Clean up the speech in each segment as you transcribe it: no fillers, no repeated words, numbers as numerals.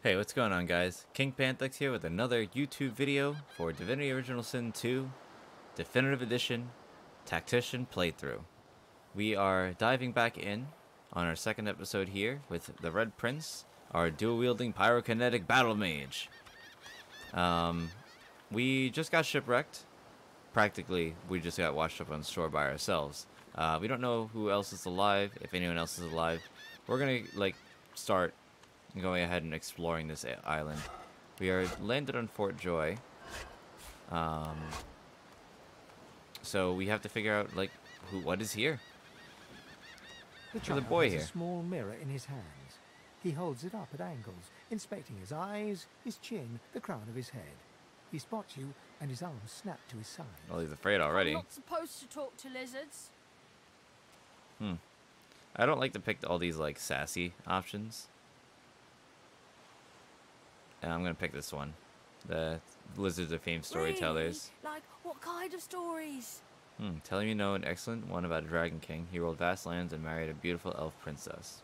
Hey, what's going on, guys? King Panthex here with another YouTube video for Divinity Original Sin 2 Definitive Edition Tactician Playthrough. We are diving back in on our second episode here with the Red Prince, our dual-wielding pyrokinetic battle mage. We just got shipwrecked. Practically, we just got washed up on the shore by ourselves. We don't know who else is alive, if anyone else is alive. We're gonna, start going ahead and exploring this island. We are landed on Fort Joy. So we have to figure out, what is here? The boy has here. a small mirror in his hands. He holds it up at angles, inspecting his eyes, his chin, the crown of his head. He spots you, and his arms snap to his side. Well, he's afraid already. I'm not supposed to talk to lizards. I don't like to pick all these, sassy options. And I'm gonna pick this one. The Lizards of Fame Storytellers. Really? Like, what kind of stories? Telling you know an excellent one about a dragon king. He ruled vast lands and married a beautiful elf princess.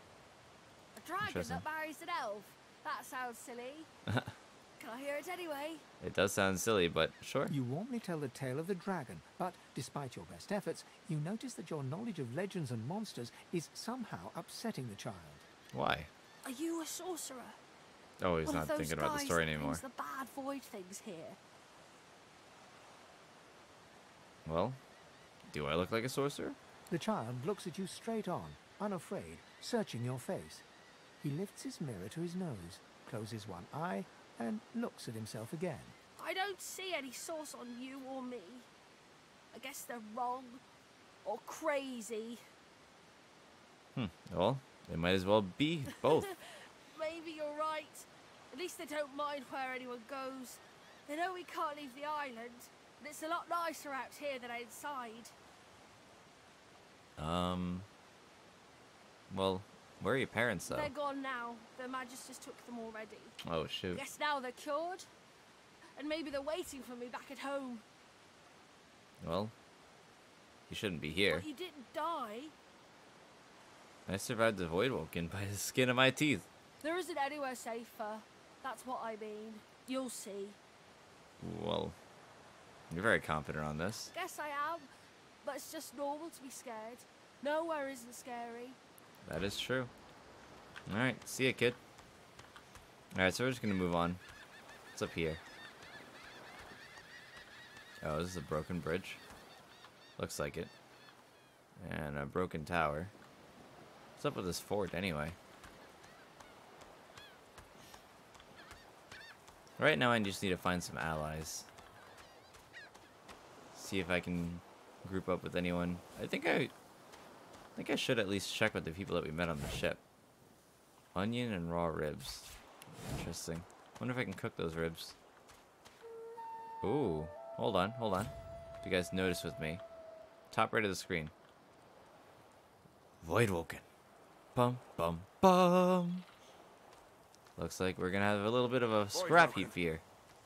A dragon Interesting. that marries an elf? That sounds silly. Can I hear it anyway? It does sound silly, but sure. You warmly tell the tale of the dragon, but despite your best efforts, you notice that your knowledge of legends and monsters is somehow upsetting the child. Why? Are you a sorcerer? Oh, he's One not of those thinking about the guys story that anymore. brings the bad void things here. Well, do I look like a sorcerer? The child looks at you straight on, unafraid, searching your face. He lifts his mirror to his nose, closes one eye, and looks at himself again. I don't see any source on you or me. I guess they're wrong. Or crazy. Well, they might as well be both. Maybe you're right. At least they don't mind where anyone goes. They know we can't leave the island, and it's a lot nicer out here than outside. Well, where are your parents, though? They're gone now. The Magisters took them already. Oh, shoot. Guess now they're cured. And maybe they're waiting for me back at home. Well, you shouldn't be here. But you didn't die. I survived the Void Woken by the skin of my teeth. There isn't anywhere safer. That's what I mean. You'll see. Well, you're very confident on this. Guess I am. But it's just normal to be scared. Nowhere isn't scary. That is true. Alright, see ya, kid. Alright, so we're just gonna move on. What's up here? Oh, this is a broken bridge. Looks like it. And a broken tower. What's up with this fort, anyway? Right now, I just need to find some allies. See if I can group up with anyone. I think I should at least check with the people that we met on the ship. Onion and raw ribs. Interesting. Wonder if I can cook those ribs. Ooh. Hold on. If you guys notice with me. Top right of the screen. Void Woken. Bum, bum, bum. Looks like we're gonna have a little bit of a scrap heap here.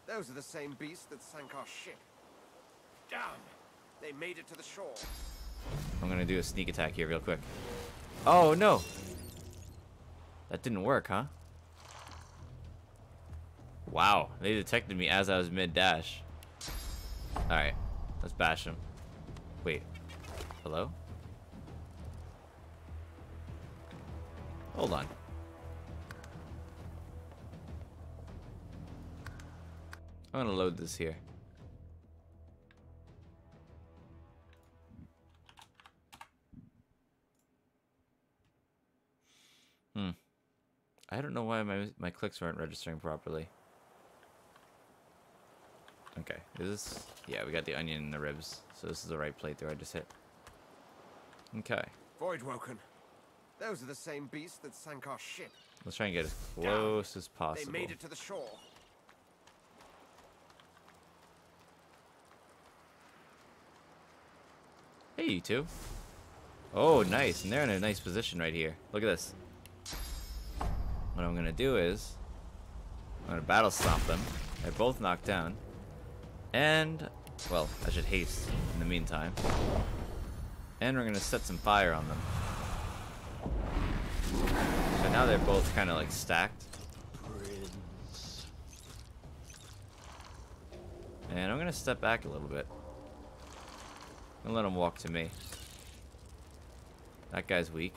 Those are the same beasts that sank our ship. Damn! They made it to the shore. I'm gonna do a sneak attack here real quick. Oh no! That didn't work, huh? Wow, they detected me as I was mid-dash. Alright, let's bash them. Wait, hello? Hold on. I'm gonna load this here. I don't know why my clicks weren't registering properly. Okay, is this... Yeah, we got the onion and the ribs. So this is the right playthrough I just hit. Okay. Void Woken. Those are the same beasts that sank our ship. Let's try and get as close as possible. They made it to the shore. Hey, you two. Oh, nice. And they're in a nice position right here. Look at this. What I'm going to do is... I'm going to battle stomp them. They're both knocked down. And... Well, I should haste in the meantime. And we're going to set some fire on them. So now they're both kind of like stacked. And I'm gonna step back a little bit. And let him walk to me. That guy's weak.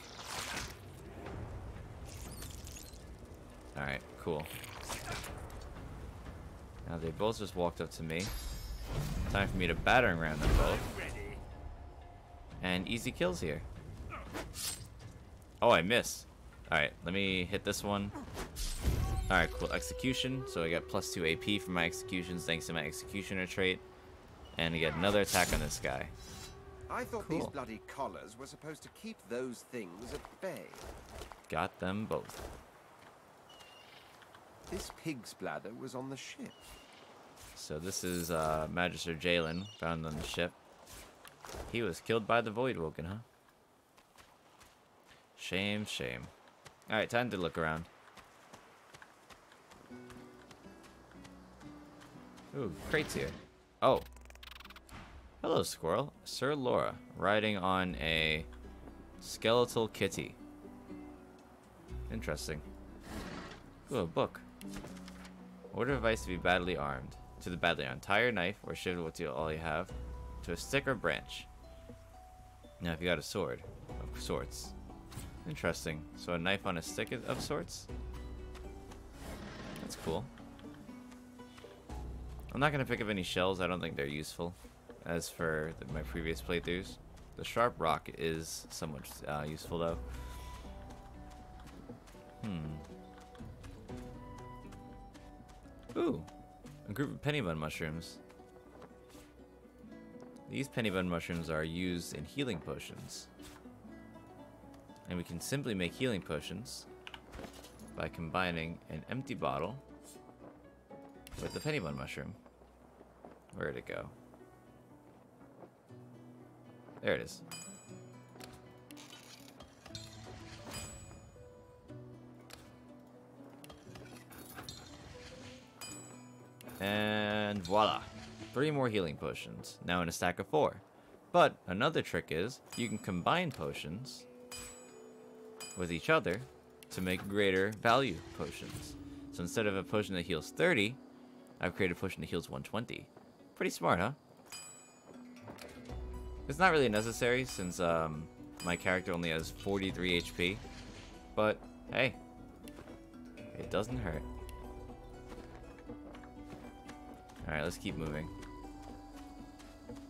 Alright, cool. Now they both just walked up to me. Time for me to battering ram them both. And easy kills here. Oh, I missed. Alright, let me hit this one. Alright, cool. Execution. So I got +2 AP for my executions thanks to my executioner trait. And I get another attack on this guy. I thought Cool. these bloody collars were supposed to keep those things at bay. Got them both. This pig's bladder was on the ship. So this is Magister Jalen, found on the ship. He was killed by the Voidwoken, huh? Shame, shame. Alright, time to look around. Ooh, crates here. Oh. Hello, squirrel. Sir Laura, riding on a skeletal kitty. Interesting. Ooh, a book. Order advice to be badly armed. To the badly armed. Tie your knife or shield with all you have to a stick or branch. Now, if you got a sword of sorts. Interesting. So a knife on a stick of sorts? That's cool. I'm not going to pick up any shells. I don't think they're useful. As for my previous playthroughs. The sharp rock is somewhat useful, though. Ooh. A group of penny bun mushrooms. These penny bun mushrooms are used in healing potions. And we can simply make healing potions by combining an empty bottle with the penny bun mushroom. Where'd it go? There it is. And voila. 3 more healing potions. Now in a stack of 4. But another trick is you can combine potions with each other to make greater value potions. So instead of a potion that heals 30, I've created a potion that heals 120. Pretty smart, huh? It's not really necessary since my character only has 43 HP. But hey, it doesn't hurt. Alright, let's keep moving.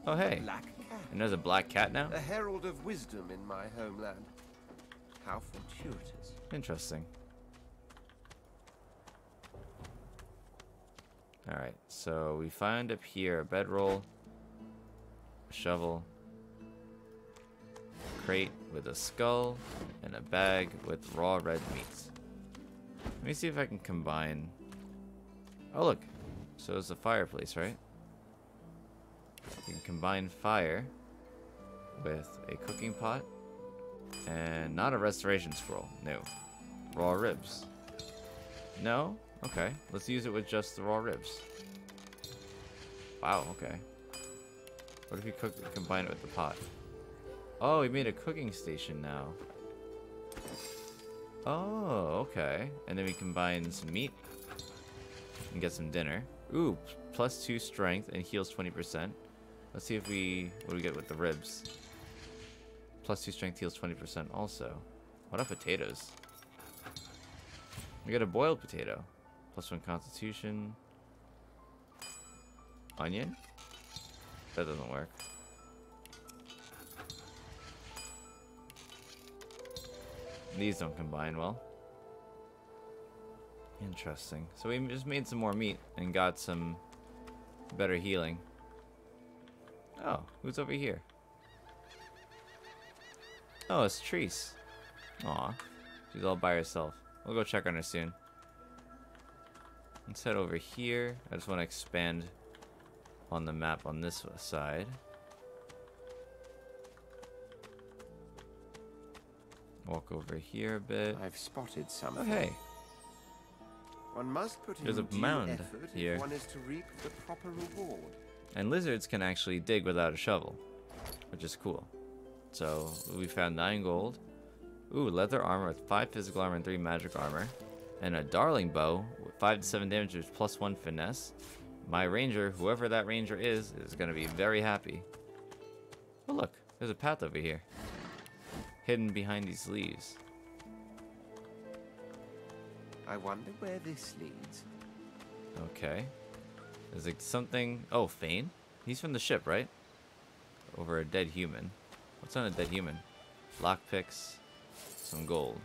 Oh, hey. Black cat. And there's a black cat now? A herald of wisdom in my homeland. How fortuitous. Interesting. Alright, so we find up here a bedroll, a shovel, a crate with a skull, and a bag with raw red meats. Let me see if I can combine... Oh, look. So it's a fireplace, right? You can combine fire with a cooking pot and not a restoration scroll. No. Raw ribs. No? Okay. Let's use it with just the raw ribs. Wow, okay. What if you combine it with the pot? Oh, we made a cooking station now. Oh, okay. And then we combine some meat and get some dinner. Ooh, +2 strength and heals 20%. Let's see if what do we get with the ribs? +2 strength heals 20% also. What are potatoes? We got a boiled potato. +1 constitution. Onion? That doesn't work. These don't combine well. Interesting. So we just made some more meat and got some better healing. Oh, who's over here? Oh, it's Treese. Aw, she's all by herself. We'll go check on her soon. Let's head over here. I just want to expand on the map on this side. Walk over here a bit. I've spotted something. Oh, hey. One must put in There's a due mound effort here. if one is to reap the proper reward. And lizards can actually dig without a shovel, which is cool. So we found 9 gold. Ooh, leather armor with 5 physical armor and 3 magic armor. And a darling bow with 5 to 7 damage with +1 finesse. My ranger, whoever that ranger is going to be very happy. Oh look, there's a path over here. Hidden behind these leaves. I wonder where this leads. Okay. There's like something... Oh, Fane? He's from the ship, right? Over a dead human. What's on a dead human? Lockpicks. Some gold.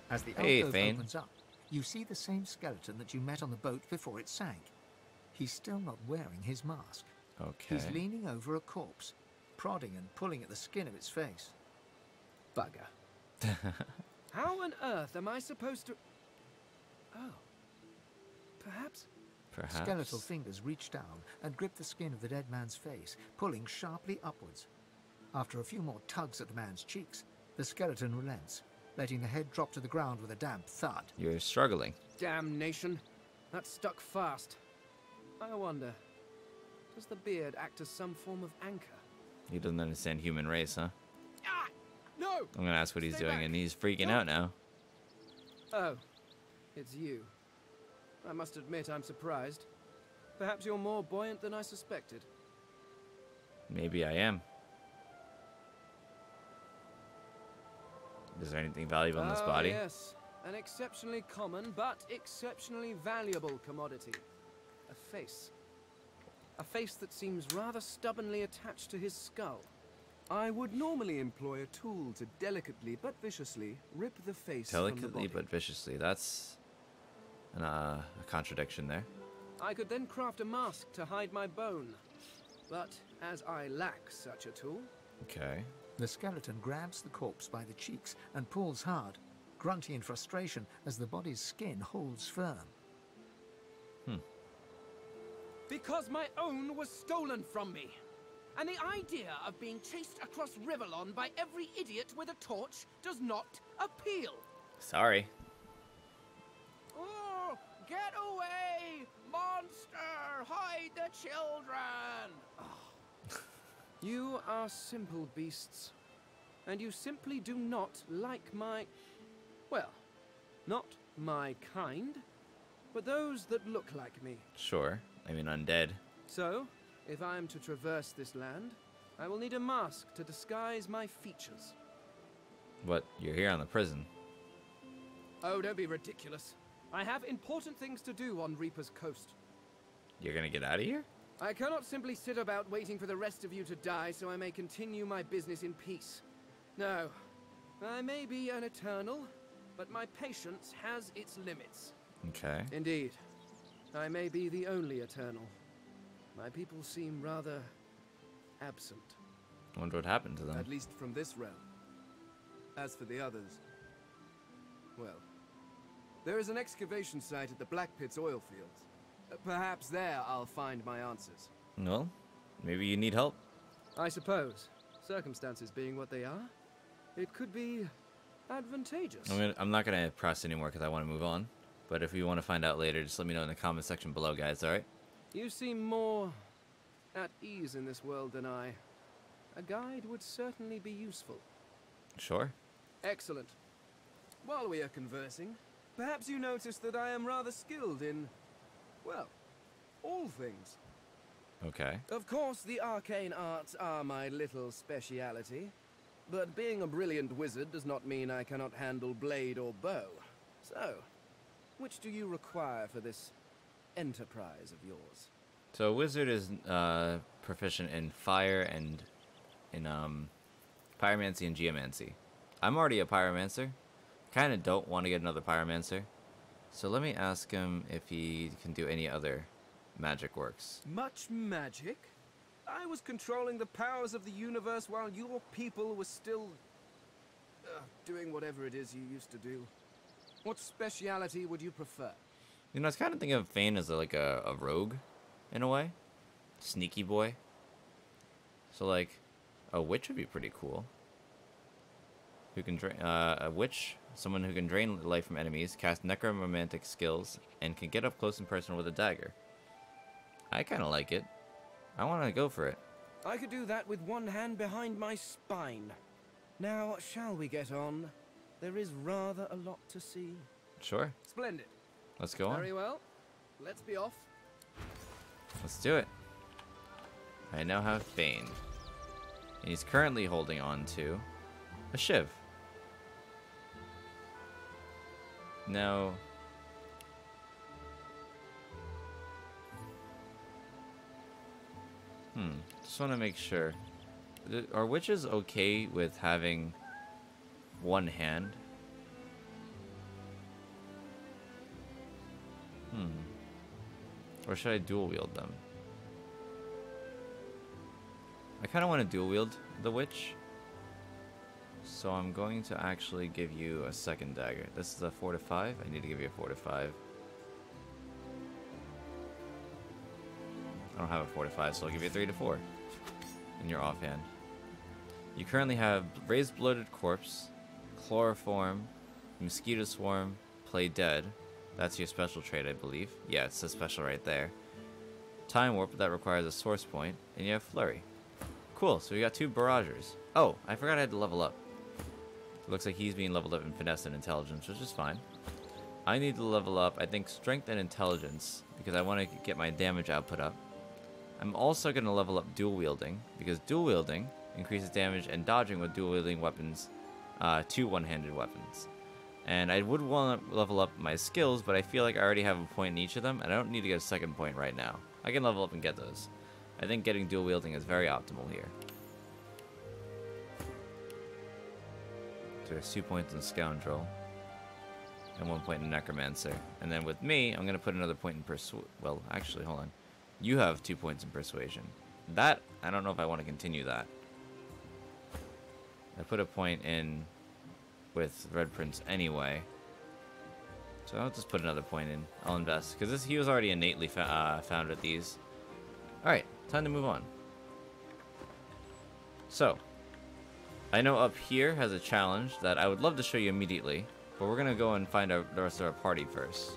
As the Hey, alcove Fane. opens up, you see the same skeleton that you met on the boat before it sank. He's still not wearing his mask. Okay. He's leaning over a corpse, prodding and pulling at the skin of its face. Bugger. How on earth am I supposed to... Oh. Perhaps... Perhaps. Skeletal fingers reach down and grip the skin of the dead man's face, pulling sharply upwards. After a few more tugs at the man's cheeks, the skeleton relents, letting the head drop to the ground with a damp thud. You're struggling. Damnation. That stuck fast. I wonder, does the beard act as some form of anchor? He doesn't understand human race, huh? Ah! No! I'm gonna ask what he's Stay doing, back. and he's freaking No. out now. Oh. It's you. I must admit I'm surprised. Perhaps you're more buoyant than I suspected. Maybe I am. Is there anything valuable in this body? Yes. An exceptionally common but exceptionally valuable commodity. A face. A face that seems rather stubbornly attached to his skull. I would normally employ a tool to delicately but viciously rip the face from the Delicately body. but viciously. That's a contradiction there. I could then craft a mask to hide my bone. But as I lack such a tool, Okay. The skeleton grabs the corpse by the cheeks and pulls hard, grunting in frustration as the body's skin holds firm. because my own was stolen from me. And the idea of being chased across Rivellon by every idiot with a torch does not appeal. Sorry. Oh, get away! Monster! Hide the children! Oh. You are simple beasts. And you simply do not like my... Well, not my kind, but those that look like me. Sure. I mean, undead. So, if I am to traverse this land, I will need a mask to disguise my features. What? You're here on the prison. Oh, don't be ridiculous. I have important things to do on Reaper's Coast. You're gonna get out of here? I cannot simply sit about waiting for the rest of you to die so I may continue my business in peace. No, I may be an eternal, but my patience has its limits. Okay. Indeed, I may be the only eternal. My people seem rather absent. I wonder what happened to them. At least from this realm. As for the others, well, there is an excavation site at the Black Pit's oil fields. Perhaps there I'll find my answers. Well, maybe you need help. I suppose, circumstances being what they are, it could be advantageous. I'm not gonna press anymore because I want to move on. But if you want to find out later, just let me know in the comment section below, guys. All right? You seem more at ease in this world than I. A guide would certainly be useful. Sure. Excellent. While we are conversing, perhaps you notice that I am rather skilled in, well, all things. Okay. Of course, the arcane arts are my little speciality, but being a brilliant wizard does not mean I cannot handle blade or bow. So, which do you require for this enterprise of yours? So a wizard is proficient in fire and in pyromancy and geomancy. I'm already a pyromancer. Kind of don't want to get another pyromancer. So let me ask him if he can do any other magic works. Much magic? I was controlling the powers of the universe while your people were still doing whatever it is you used to do. What speciality would you prefer? You know, I was kind of thinking of Fane as like a rogue, in a way. Sneaky boy. So like, a witch would be pretty cool. Who can drain a witch, someone who can drain life from enemies, cast necromantic skills, and can get up close and personal with a dagger. I kind of like it. I want to go for it. I could do that with one hand behind my spine. Now, shall we get on? There is rather a lot to see. Sure. Splendid. Let's go on. Very well. Let's be off. Let's do it. I now have Bane. And he's currently holding on to a Shiv. Now... Just want to make sure. Are witches okay with having one hand? Or should I dual wield them? I kind of want to dual wield the witch. So I'm going to actually give you a second dagger. This is a 4 to 5. I need to give you a 4 to 5. I don't have a 4 to 5, so I'll give you a 3 to 4 in your offhand. You currently have Raised Bloated Corpse, Chloroform, Mosquito Swarm, Play Dead. That's your special trait, I believe. Yeah, it's a special right there. Time Warp, that requires a source point, and you have Flurry. Cool, so we got 2 Barragers. Oh, I forgot I had to level up. It looks like he's being leveled up in Finesse and Intelligence, which is fine. I need to level up, I think, Strength and Intelligence, because I want to get my damage output up. I'm also going to level up Dual Wielding, because Dual Wielding increases damage and dodging with dual wielding weapons to one-handed weapons. And I would want to level up my skills, but I feel like I already have a point in each of them, and I don't need to get a second point right now. I can level up and get those. I think getting dual wielding is very optimal here. So there's 2 points in Scoundrel, and 1 point in Necromancer. And then with me, I'm going to put another point in well, actually, hold on. You have 2 points in Persuasion. That, I don't know if I want to continue that. I put a point in with Red Prince anyway. So I'll just put another point in. I'll invest. Because he was already innately found at these. Alright, time to move on. So, I know up here has a challenge that I would love to show you immediately. But we're going to go and find out the rest of our party first.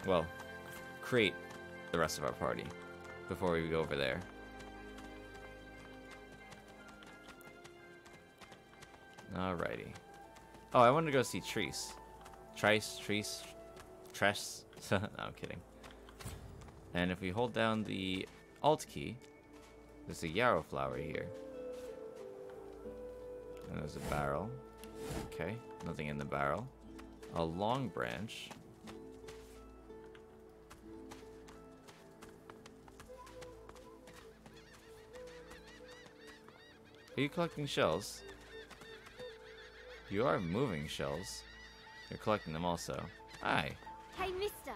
Well, create the rest of our party before we go over there. Alrighty. Oh, I wanted to go see Treese. Treese. No, I'm kidding. And if we hold down the Alt key, there's a yarrow flower here. And there's a barrel. Okay, nothing in the barrel. A long branch. Are you collecting shells? You are moving shells. You're collecting them also. Hi. Hey, mister.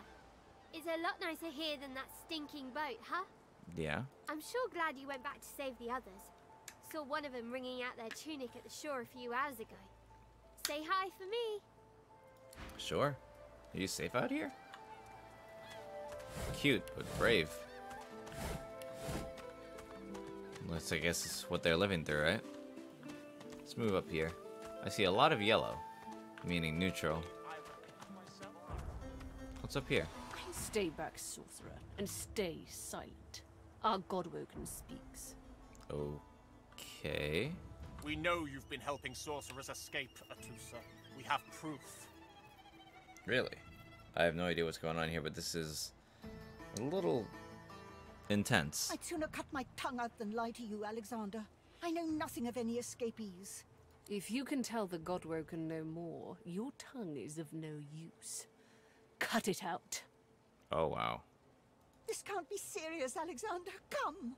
It's a lot nicer here than that stinking boat, huh? Yeah. I'm sure glad you went back to save the others. Saw one of them wringing out their tunic at the shore a few hours ago. Say hi for me. Sure. Are you safe out here? Cute, but brave. I guess it's what they're living through, right? Let's move up here. I see a lot of yellow, meaning neutral. What's up here? Stay back, sorcerer, and stay silent. Our Godwoken speaks. Okay. We know you've been helping sorcerers escape, Atusa. We have proof. Really? I have no idea what's going on here, but this is a little intense. I'd sooner cut my tongue out than lie to you, Alexander. I know nothing of any escapees. If you can tell the Godwoken no more, your tongue is of no use. Cut it out. Oh, wow. This can't be serious, Alexander. Come.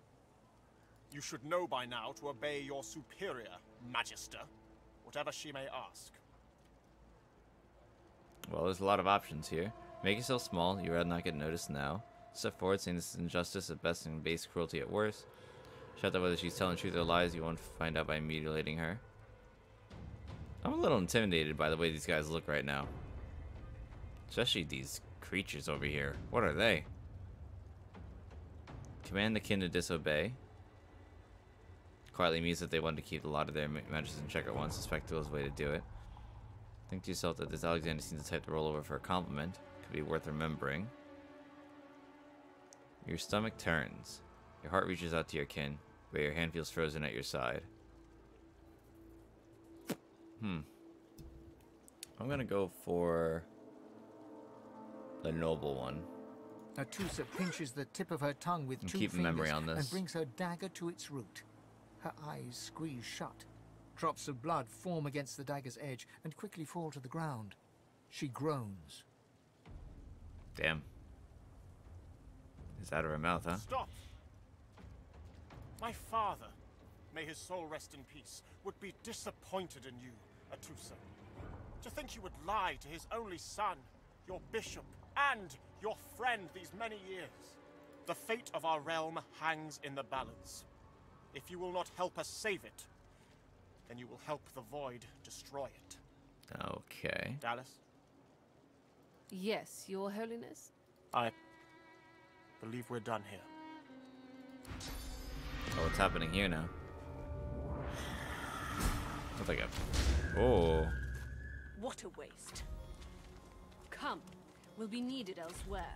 You should know by now to obey your superior, Magister, whatever she may ask. Well, there's a lot of options here. Make yourself small. You'd rather not get noticed now. Step forward, saying this is injustice at best and base cruelty at worst. Shout out whether she's telling truth or lies. You won't find out by mutilating her. I'm a little intimidated by the way these guys look right now. Especially these creatures over here. What are they? Command the kin to disobey. Quietly means that they want to keep a lot of their matters in check at once. Suspect is the way to do it. Think to yourself that this Alexander seems the type to roll over for a compliment. Could be worth remembering. Your stomach turns. Your heart reaches out to your kin, but your hand feels frozen at your side. I'm gonna go for the noble one. Atusa pinches the tip of her tongue with And 2 keep fingers memory on and this. brings her dagger to its root. Her eyes squeeze shut. Drops of blood form against the dagger's edge and quickly fall to the ground. She groans. Damn. It's out of her mouth, huh? Stop! My father, may his soul rest in peace, would be disappointed in you, Atusa. To think you would lie to his only son, your bishop, and your friend these many years. The fate of our realm hangs in the balance. If you will not help us save it, then you will help the Void destroy it. Okay. Dallas, Yes, Your Holiness? I believe we're done here. Oh, what's happening here now? Looks like a... Oh. What a waste. Come, we'll be needed elsewhere.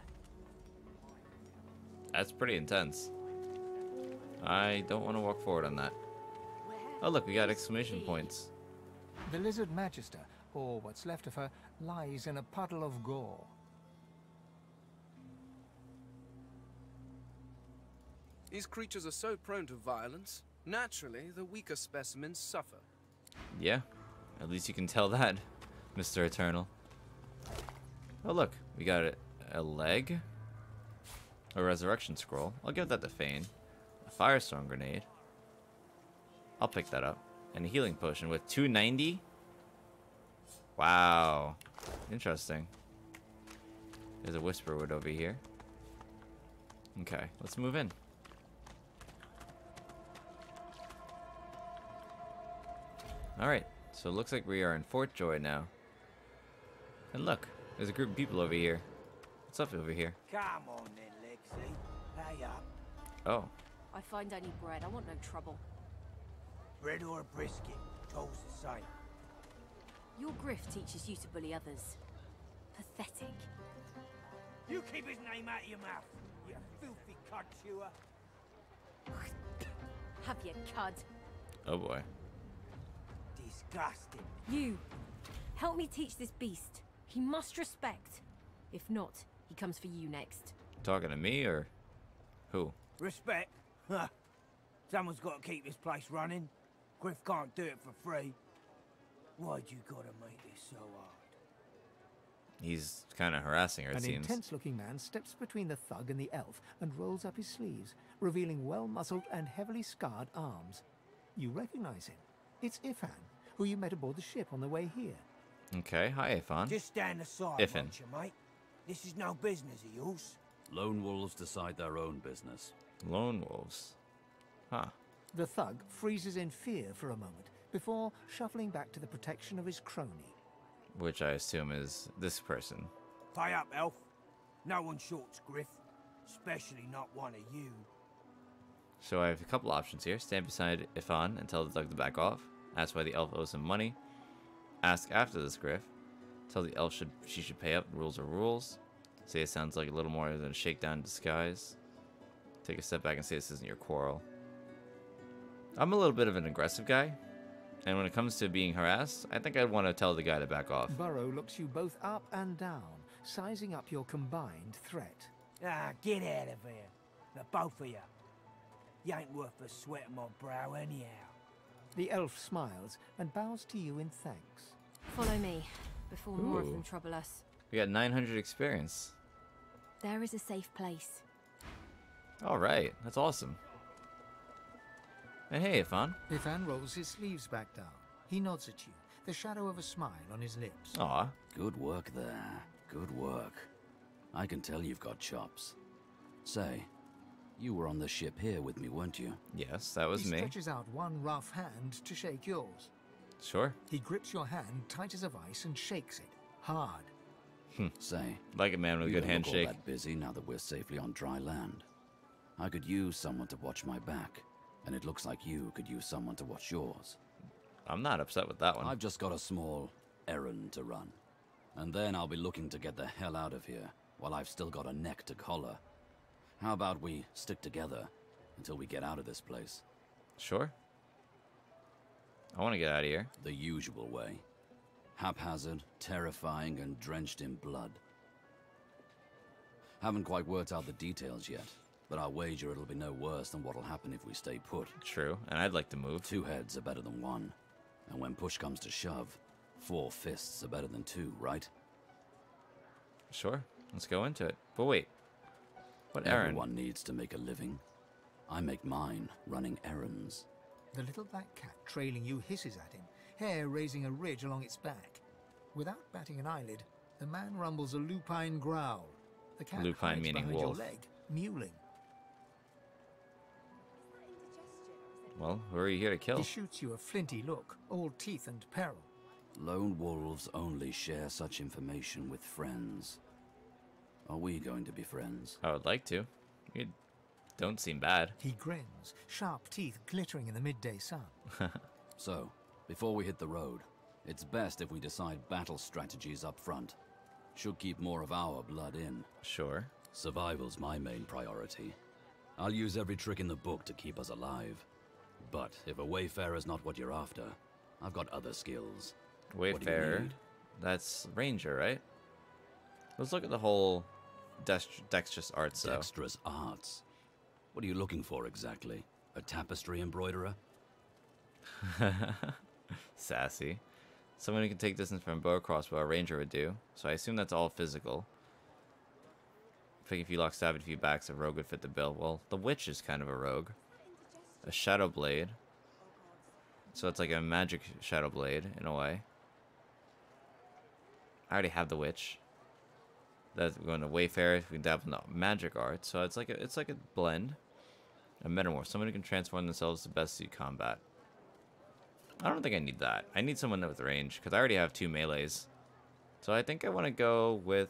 That's pretty intense. I don't want to walk forward on that. Oh, look, we got exclamation points. The lizard magister, or what's left of her, lies in a puddle of gore. These creatures are so prone to violence. Naturally, the weaker specimens suffer. Yeah, at least you can tell that, Mr. Eternal. Oh, look, we got a leg. A resurrection scroll. I'll give that to Fane. A firestorm grenade. I'll pick that up. And a healing potion with 290. Wow. Interesting. There's a whisperwood over here. Okay, let's move in. Alright, so it looks like we are in Fort Joy now. And look, there's a group of people over here. What's up over here? Come on then, Lexi. Pay up. Oh, I find any bread. I want no trouble. Bread or a brisket, toll's the same. Your grift teaches you to bully others. Pathetic. You keep his name out of your mouth, you filthy cud chewer. Have you, cud? oh boy. Disgusting. You! Help me teach this beast. He must respect. If not, he comes for you next. Talking to me or who? Respect? Huh. Someone's got to keep this place running. Griff can't do it for free. Why'd you gotta make this so hard? He's kind of harassing her, it An seems. intense-looking man steps between the thug and the elf and rolls up his sleeves, revealing well-muscled and heavily scarred arms. You recognize him. It's Ifan, who you met aboard the ship on the way here. Okay, hi, Ifan. Just stand aside, Ifan. won't you, mate? This is no business of yours. Lone wolves decide their own business. Lone wolves. Huh. The thug freezes in fear for a moment before shuffling back to the protection of his crony. Which I assume is this person. Pay up, elf. No one shorts Griff. Especially not one of you. So I have a couple options here. Stand beside Ifan and tell the thug to back off. Ask why the elf owes him money. Ask after this griff. Tell the elf she should pay up. Rules are rules. Say it sounds like a little more than a shakedown in disguise. Take a step back and say this isn't your quarrel. I'm a little bit of an aggressive guy. And when it comes to being harassed, I think I'd want to tell the guy to back off. Burrow looks you both up and down, sizing up your combined threat. Ah, get out of here. The both of you. You ain't worth the sweat of my brow anyhow. The elf smiles and bows to you in thanks. Follow me, before more of Ooh. them trouble us. We got 900 experience. There is a safe place. Alright, that's awesome. And hey, Ifan. Ifan rolls his sleeves back down. He nods at you, the shadow of a smile on his lips. Aw. Good work there. Good work. I can tell you've got chops. Say, you were on the ship here with me, weren't you? Yes, that was He me. stretches out one rough hand to shake yours. Sure. He grips your hand tight as a vice and shakes it, hard. Say, Like a man with a you good don't look all handshake. that busy now that we're safely on dry land. I could use someone to watch my back, and it looks like you could use someone to watch yours. I'm not upset with that one. I've just got a small errand to run. And then I'll be looking to get the hell out of here while I've still got a neck to collar. How about we stick together until we get out of this place? Sure. I want to get out of here. The usual way. Haphazard, terrifying, and drenched in blood. Haven't quite worked out the details yet, but I'll wager it'll be no worse than what'll happen if we stay put. True, and I'd like to move. 2 heads are better than 1. And when push comes to shove, 4 fists are better than 2, right? Sure, let's go into it. But wait, what errand? Everyone needs to make a living. I make mine running errands. The little black cat trailing you hisses at him, hair raising a ridge along its back. Without batting an eyelid, the man rumbles a lupine growl. The cat Lupine hides meaning behind wolf. your leg, mewling. Well, who are you here to kill? He shoots you a flinty look, all teeth and peril. Lone wolves only share such information with friends. Are we going to be friends? I would like to. You don't seem bad. He grins, sharp teeth glittering in the midday sun. So, before we hit the road, it's best if we decide battle strategies up front. Should keep more of our blood in. Sure. Survival's my main priority. I'll use every trick in the book to keep us alive. But if a wayfarer's not what you're after, I've got other skills. What do you Wayfarer. need? That's Ranger, right? Let's look at the whole dexterous arts, though. Dexterous arts? What are you looking for exactly? A tapestry embroiderer? Sassy. Someone who can take distance from a bow or crossbow, a ranger would do. So I assume that's all physical. Pick a few locks, stab a few backs, a rogue would fit the bill. Well, the witch is kind of a rogue. A shadow blade. So it's like a magic shadow blade, in a way. I already have the witch. That's going to Wayfarer. We can dabble in the magic art. So it's like a blend. A metamorph. Someone who can transform themselves to best suit combat. I don't think I need that. I need someone with range, because I already have 2 melees. So I think I want to go with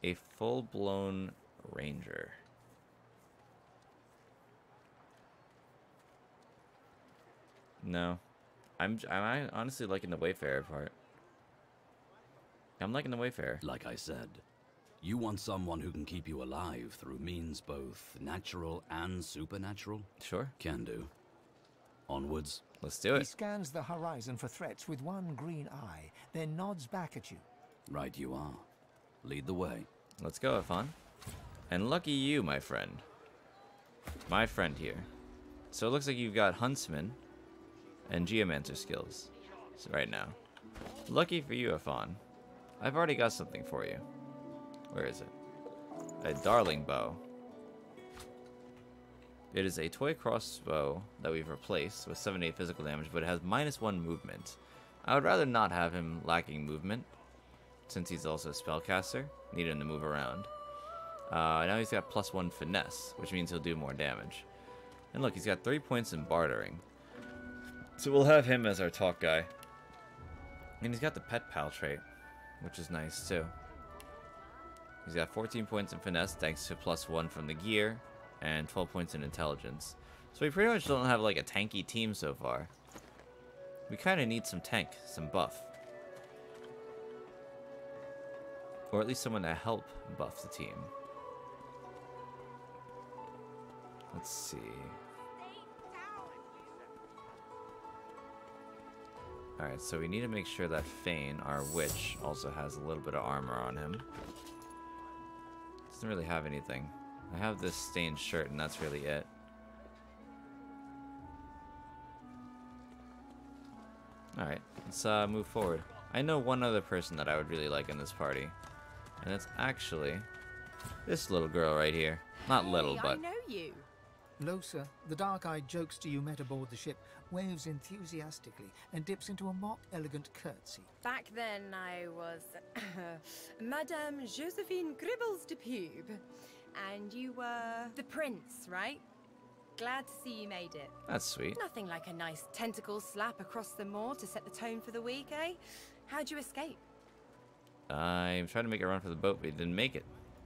a full-blown ranger. No. I'm honestly liking the Wayfarer part. I'm liking the Wayfarer. Like I said, you want someone who can keep you alive through means both natural and supernatural? Sure. Can do. Onwards. Let's do He it. scans the horizon for threats with one green eye, then nods back at you. Right you are. Lead the way. Let's go, have fun. And lucky you, my friend. My friend here. So it looks like you've got Huntsman and Geomancer skills right now. Lucky for you, Afon. I've already got something for you. Where is it? A Darling Bow. It is a toy crossbow that we've replaced with 7-8 physical damage, but it has -1 movement. I would rather not have him lacking movement, since he's also a spellcaster. Need him to move around. Now he's got +1 finesse, which means he'll do more damage. And look, he's got 3 points in bartering. So we'll have him as our talk guy. And he's got the pet pal trait, which is nice too. He's got 14 points in finesse thanks to +1 from the gear, and 12 points in intelligence. So we pretty much don't have like a tanky team so far. We kind of need some tank, some buff. Or at least someone to help buff the team. Let's see. Alright, so we need to make sure that Fane, our witch, also has a little bit of armor on him. Doesn't really have anything. I have this stained shirt, and that's really it. Alright, let's move forward. I know one other person that I would really like in this party. And it's actually this little girl right here. Not little, but... I know you. Losa, the dark-eyed jokester you met aboard the ship, waves enthusiastically and dips into a mock elegant curtsy. Back then I was Madame Josephine Gribbles de Pube. And you were the prince, right? Glad to see you made it. That's sweet. Nothing like a nice tentacle slap across the moor to set the tone for the week, eh? How'd you escape? I'm trying to make a run for the boat, but it didn't make it.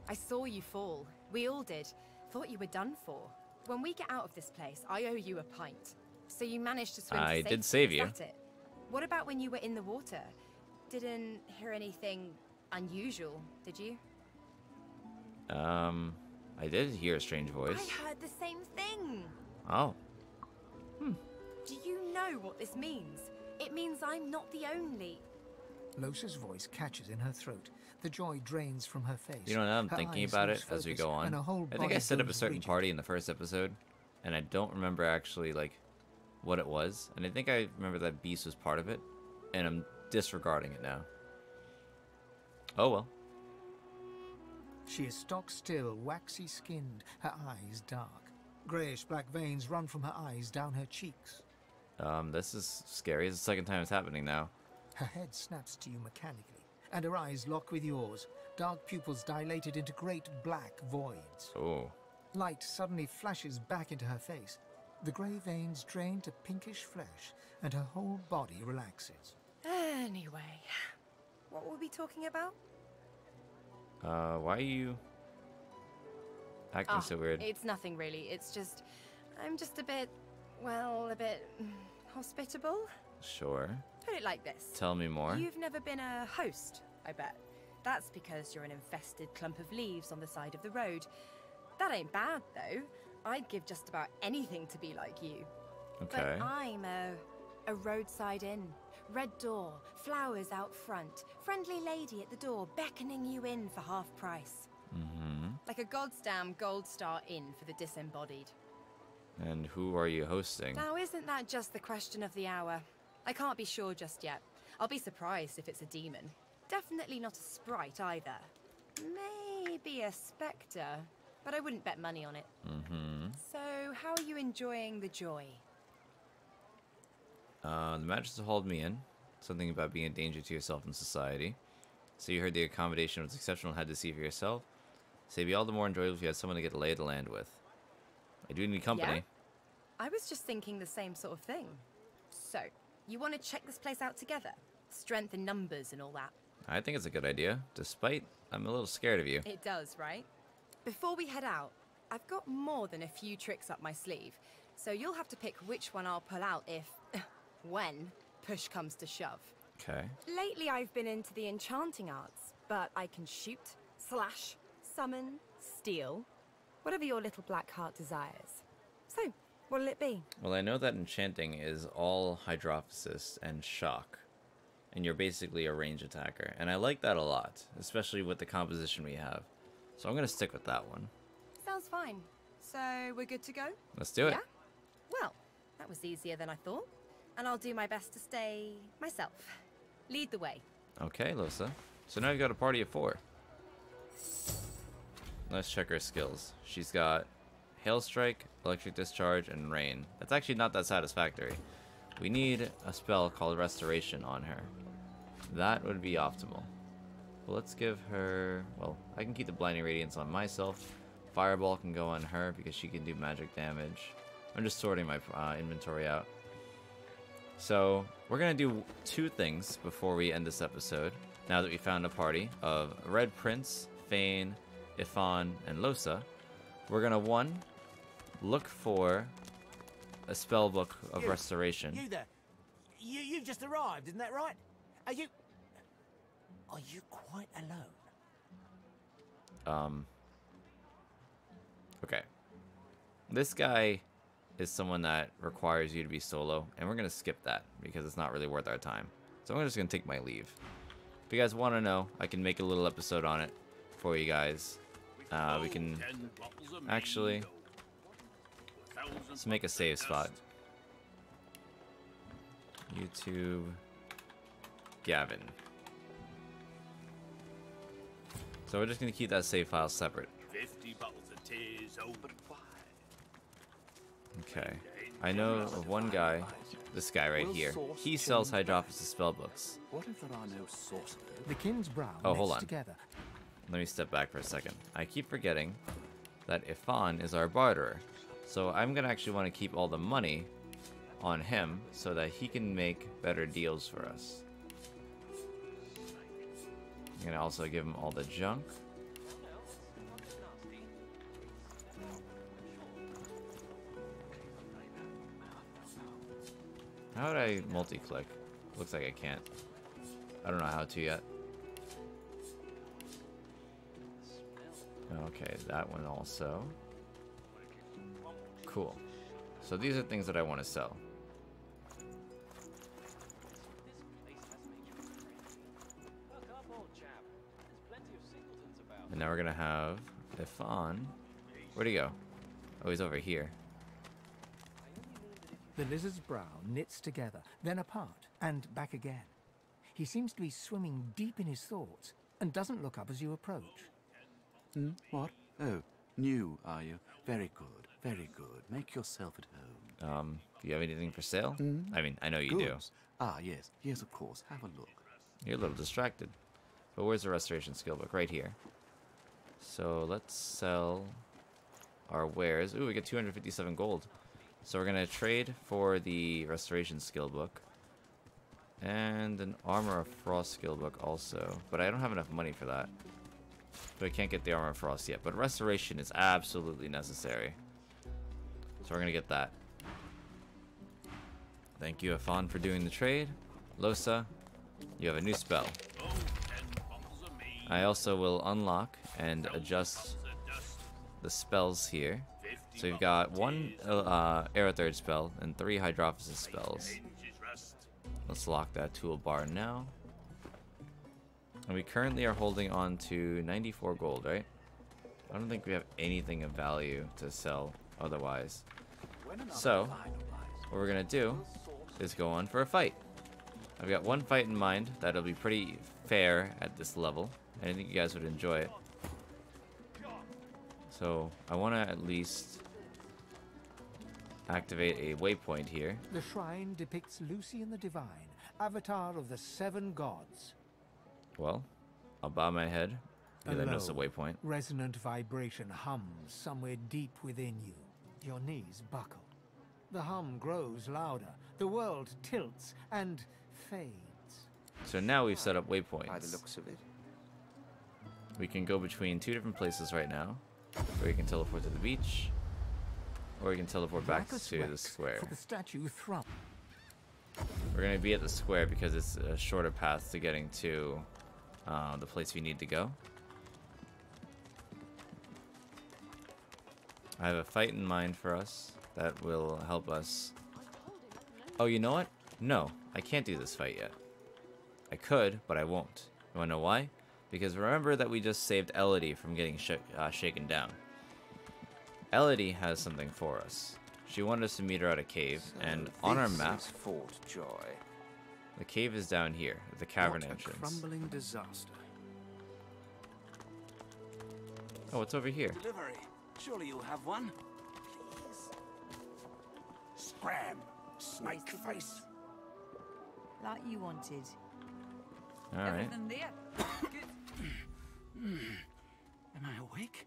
I saw you fall. We all did. Thought you were done for. When we get out of this place, I owe you a pint. So you managed to swim to I safety. did save you. Is that it? What about when you were in the water? Didn't hear anything unusual, did you? I did hear a strange voice. I heard the same thing. Oh. Do you know what this means? It means I'm not the only... Losa's voice catches in her throat. The joy drains from her face. You know, now I'm Her thinking eyes about lose it as we focus, go on. and her whole I think I body set up a goes certain rigid. party in the first episode, and I don't remember actually, like, what it was. And I think I remember that beast was part of it, and I'm disregarding it now. Oh well. She is stock still, waxy skinned, her eyes dark. Greyish black veins run from her eyes down her cheeks. This is scary. It's the second time it's happening now. Her head snaps to you mechanically, and her eyes lock with yours, dark pupils dilated into great black voids. Oh. Light suddenly flashes back into her face. The grey veins drain to pinkish flesh, and her whole body relaxes. Anyway, what were we talking about? Why are you acting so weird? It's nothing really. It's just, I'm just a bit, well, a bit hospitable. Sure. Put it like this. Tell me more. You've never been a host, I bet. That's because you're an infested clump of leaves on the side of the road. That ain't bad, though. I'd give just about anything to be like you. Okay. But I'm a roadside inn. Red door, flowers out front, friendly lady at the door beckoning you in for half price. Mm-hmm. Like a goddamn gold star inn for the disembodied. And who are you hosting? Now, isn't that just the question of the hour? I can't be sure just yet. I'll be surprised if it's a demon. Definitely not a sprite either. Maybe a spectre, but I wouldn't bet money on it. Mm-hmm. So, how are you enjoying the joy? The Majesty hauled me in. Something about being a danger to yourself and society. So you heard the accommodation was exceptional and had to see for yourself. So it'd be all the more enjoyable if you had someone to get a lay of the land with. I do need company. Yeah? I was just thinking the same sort of thing. So, you want to check this place out together? Strength in numbers and all that. I think it's a good idea, despite I'm a little scared of you. It does, right? Before we head out, I've got more than a few tricks up my sleeve. So you'll have to pick which one I'll pull out if, when, push comes to shove. Okay. Lately I've been into the enchanting arts, but I can shoot, slash, summon, steal, whatever your little black heart desires. So, what'll it be? Well, I know that enchanting is all hydrophysis and shock. And you're basically a range attacker. And I like that a lot, especially with the composition we have. So I'm going to stick with that one. Sounds fine. So, we're good to go? Let's do it. Yeah? Well, that was easier than I thought. And I'll do my best to stay myself. Lead the way. Okay, Losa. So now you've got a party of 4. Let's check her skills. She's got Hail Strike, Electric Discharge, and Rain. That's actually not that satisfactory. We need a spell called Restoration on her. That would be optimal. Well, let's give her... Well, I can keep the Blinding Radiance on myself. Fireball can go on her because she can do magic damage. I'm just sorting my inventory out. So, we're going to do 2 things before we end this episode. Now that we found a party of Red Prince, Fane, Ifan, and Losa. We're going to, 1, look for a spell book of restoration. You there. You just arrived, isn't that right? Are you quite alone? Okay. This guy is someone that requires you to be solo, and we're going to skip that because it's not really worth our time. So I'm just going to take my leave. If you guys want to know, I can make a little episode on it for you guys. We can actually... Let's make a save spot. YouTube Gavin. So we're just going to keep that save file separate. 50 bottles of tears over Okay. I know of one guy, this guy right here. He sells Hydrophysis spellbooks. What if there are no sorcerers? The king's brow Oh, hold knits on. together. Let me step back for a second. I keep forgetting that Ifan is our barterer. So I'm going to actually want to keep all the money on him so that he can make better deals for us. I'm going to also give him all the junk. How would I multi-click? Looks like I can't. I don't know how to yet. Okay, that one also. Cool. So these are things that I want to sell. And now we're gonna have Ifan. Where'd he go? Oh, he's over here. The lizard's brow knits together, then apart, and back again. He seems to be swimming deep in his thoughts, and doesn't look up as you approach. What? Oh, new, are you? Very good, very good. Make yourself at home. Do you have anything for sale? I mean, I know you Goods. Ah, yes. Yes, of course. Have a look. do. You're a little distracted. But where's the restoration skill book? Right here. So let's sell our wares. Ooh, we get 257 gold. So we're going to trade for the restoration skill book. And an Armor of Frost skill book also. But I don't have enough money for that. So I can't get the Armor of Frost yet. But restoration is absolutely necessary. So we're going to get that. Thank you, Afan, for doing the trade. Losa, you have a new spell. I also will unlock and adjust the spells here. So you've got one Aerothird spell and 3 Hydrophysis spells. Let's lock that toolbar now. And we currently are holding on to 94 gold, right? I don't think we have anything of value to sell otherwise. So, what we're going to do is go on for a fight. I've got one fight in mind that'll be pretty fair at this level, and I think you guys would enjoy it. So, I want to at least activate a waypoint here. The shrine depicts Lucian the Divine, avatar of the 7 gods. Well, I'll bow my head because I know it's a low, waypoint. resonant vibration hums somewhere deep within you. Your knees buckle. The hum grows louder. The world tilts and fades. So now we've set up waypoints. By the looks of it. We can go between 2 different places right now. Or you can teleport to the beach. Or you can teleport back to the square. For the statue Thrum. We're going to be at the square because it's a shorter path to getting to the place we need to go. I have a fight in mind for us that will help us. Oh, you know what? No, I can't do this fight yet. I could, but I won't. You want to know why? Because remember that we just saved Elodie from getting shaken down. Elodie has something for us. She wanted us to meet her at a cave, and on our map, Fort Joy. the cave is down here, the cavern entrance. Crumbling disaster. Oh, it's over here. Delivery. Surely you have one. Scram, snake face. Like you wanted. All right. Everything there. Am I awake?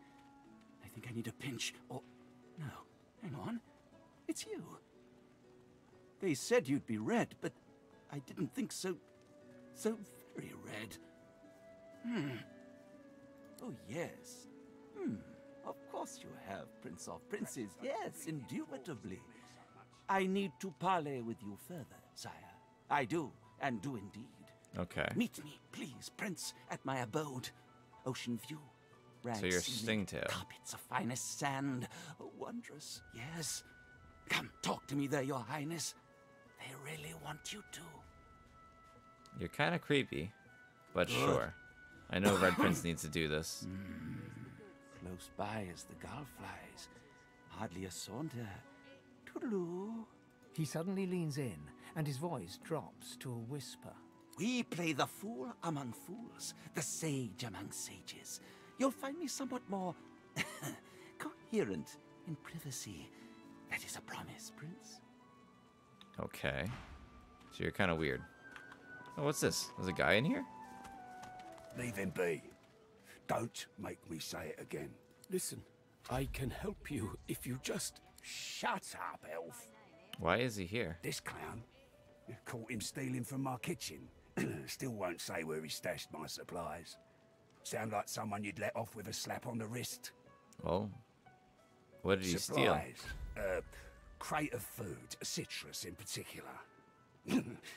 I think I need a pinch. Oh, no. Hang on. It's you. They said you'd be red, but I didn't think so very red. Oh, yes. Of course you have, Prince of Princes. Yes, indubitably. I need to parley with you further, sire. I do, and do indeed. Okay. Meet me, please, Prince, at my abode. Ocean view. So you're Ceiling, Stingtail. carpets of finest sand. Oh, wondrous, yes. Come, talk to me there, your highness. They really want you to. You're kind of creepy, but sure. I know Red Prince needs to do this. Close by as the gull flies. Hardly a saunter. Toodaloo. He suddenly leans in, and his voice drops to a whisper. We play the fool among fools, the sage among sages. You'll find me somewhat more coherent in privacy. That is a promise, Prince. Okay. So you're kind of weird. Oh, what's this? There's a guy in here? Leave him be. Don't make me say it again. Listen, I can help you if you just... Shut up, elf. Why is he here? This clown. Caught him stealing from my kitchen. Still won't say where he stashed my supplies. Sound like someone you'd let off with a slap on the wrist. Well, what did he steal? Supplies. Crate of food, citrus in particular.